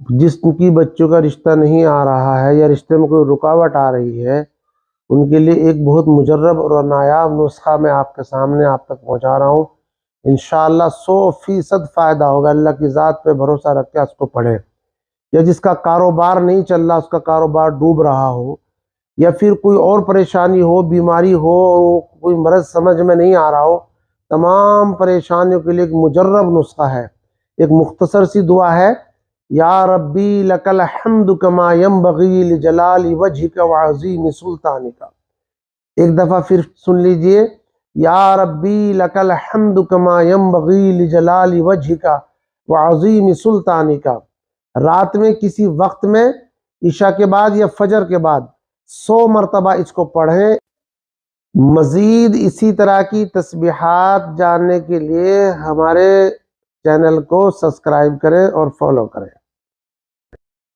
جس کی بچوں کا رشتہ نہیں آ رہا ہے یا رشتے میں کوئی رکاوٹ آ رہی ہے، ان کے لیے ایک بہت مجرب اور نایاب نسخہ میں آپ کے سامنے آپ تک پہنچا رہا ہوں۔ انشاءاللہ 100% فائدہ ہوگا۔ اللہ کی ذات پہ بھروسہ رکھ کے اس کو پڑھیں۔ یا جس کا کاروبار نہیں چل رہا، اس کا کاروبار ڈوب رہا ہو، یا پھر کوئی اور پریشانی ہو، بیماری ہو، کوئی مرض سمجھ میں نہیں آ رہا ہو، تمام پریشانیوں کے لیے ایک مجرب نسخہ ہے۔ ایک مختصر سی دعا ہے، یا ربی لک الحمد کما ینبغی لجلال وجہک وعظیم سلطانک۔ ایک دفعہ پھر سن لیجئے، یا ربی لک الحمد کما ینبغی لجلال وجہک وعظیم سلطانک۔ رات میں کسی وقت میں عشاء کے بعد یا فجر کے بعد 100 مرتبہ اس کو پڑھیں۔ مزید اسی طرح کی تسبیحات جاننے کے لیے ہمارے چینل کو سبسکرائب کریں اور فالو کریں۔